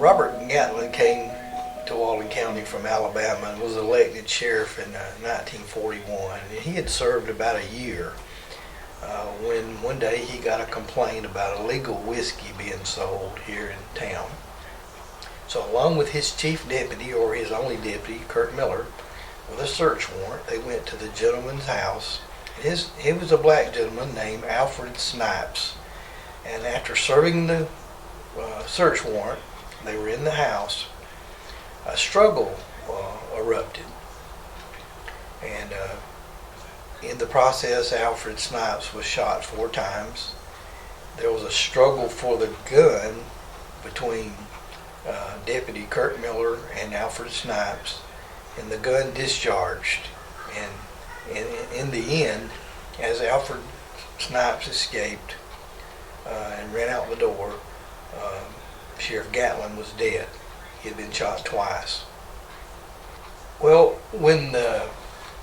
Robert Gatlin came to Walton County from Alabama and was elected sheriff in 1941. And he had served about a year when one day he got a complaint about illegal whiskey being sold here in town. So along with his chief deputy, or his only deputy, Kurt Miller, with a search warrant, they went to the gentleman's house. He was a black gentleman named Alfred Snipes. And after serving the search warrant, they were in the house. A struggle erupted, and in the process, Alfred Snipes was shot 4 times. There was a struggle for the gun between Deputy Kurt Miller and Alfred Snipes, and the gun discharged. And in the end, as Alfred Snipes escaped and ran out the door, Sheriff Gatlin was dead. He had been shot twice. Well, when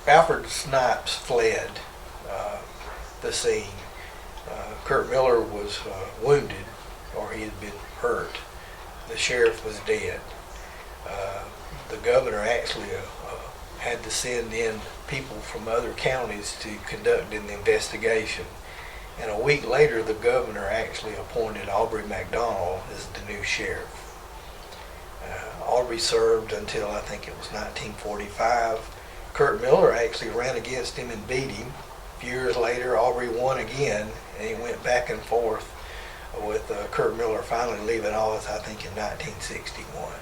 Alfred Snipes fled the scene, Kurt Miller was wounded, or he had been hurt. The sheriff was dead. The governor actually had to send in people from other counties to conduct an investigation. And a week later, the governor actually appointed Aubrey McDonald as the new sheriff. Aubrey served until I think it was 1945. Kurt Miller actually ran against him and beat him. A few years later, Aubrey won again, and he went back and forth with Kurt Miller finally leaving office, I think, in 1961.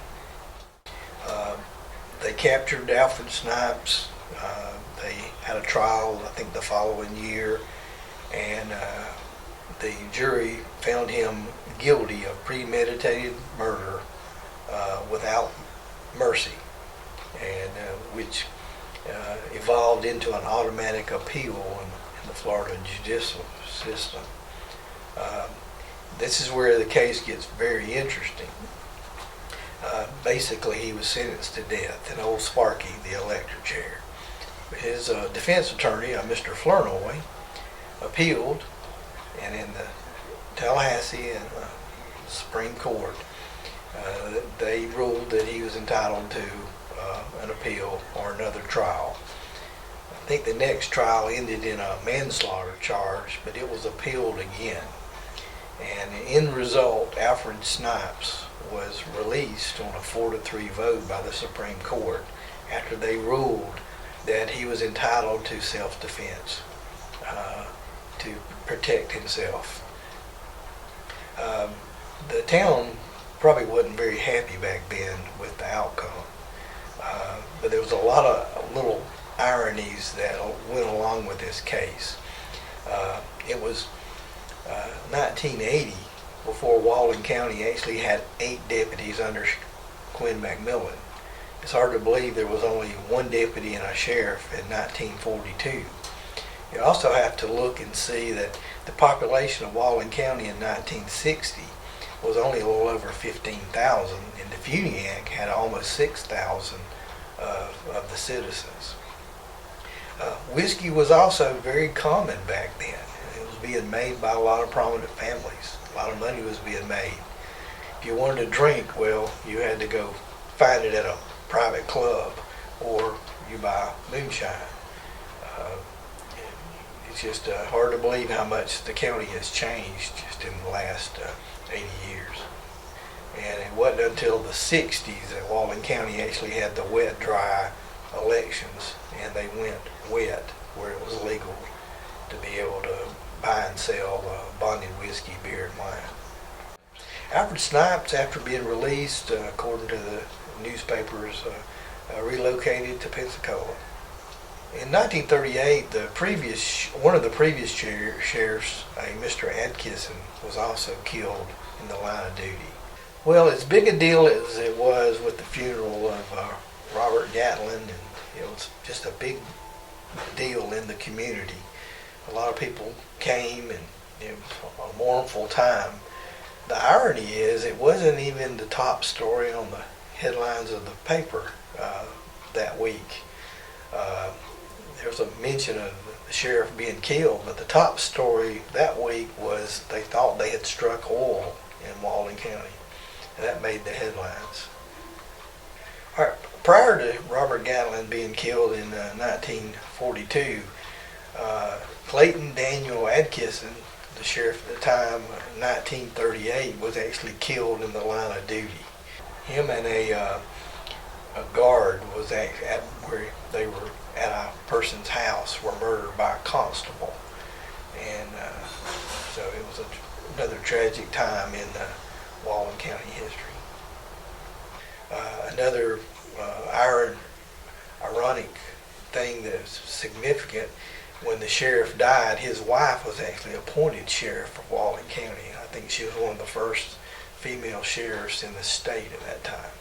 They captured Alfred Snipes. They had a trial, I think, the following year, and the jury found him guilty of premeditated murder without mercy, and which evolved into an automatic appeal in the Florida judicial system. This is where the case gets very interesting. Basically, he was sentenced to death, and old Sparky, the electric chair. His defense attorney, Mr. Flournoy, appealed, and in the Tallahassee and Supreme Court, they ruled that he was entitled to an appeal or another trial. I think the next trial ended in a manslaughter charge, but it was appealed again. And in result, Alfred Snipes was released on a 4-3 vote by the Supreme Court after they ruled that he was entitled to self-defense, to protect himself. The town probably wasn't very happy back then with the outcome, but there was a lot of little ironies that went along with this case. It was 1980 before Walton County actually had 8 deputies under Quinn McMillan. It's hard to believe there was only 1 deputy and a sheriff in 1942. You also have to look and see that the population of Walton County in 1960 was only a little over 15,000, and the Funiac had almost 6,000 of the citizens. Whiskey was also very common back then. It was being made by a lot of prominent families. A lot of money was being made. If you wanted to drink, well, you had to go find it at a private club, or you buy moonshine. It's just hard to believe how much the county has changed just in the last 80 years. And it wasn't until the 60s that Walton County actually had the wet-dry elections, and they went wet where it was legal to be able to buy and sell bonded whiskey, beer, and wine. Alfred Snipes, after being released, according to the newspapers, relocated to Pensacola. In 1938, one of the previous sheriffs, Mr. Adkisson, was also killed in the line of duty. Well, as big a deal as it was with the funeral of Robert Gatlin, and it was just a big deal in the community. A lot of people came, and it was a mournful time. The irony is, it wasn't even the top story on the headlines of the paper that week. There was a mention of the sheriff being killed, but the top story that week was they thought they had struck oil in Walton County. and that made the headlines. All right, prior to Robert Gatlin being killed in 1942, Clayton Daniel Atkinson, the sheriff at the time, 1938, was actually killed in the line of duty. Him and a guard was at where they were at a person's house were murdered by a constable, and so it was another tragic time in Walton County history. Another ironic thing that's significant, when the sheriff died, his wife was actually appointed sheriff of Walton County. I think she was one of the first female sheriffs in the state at that time.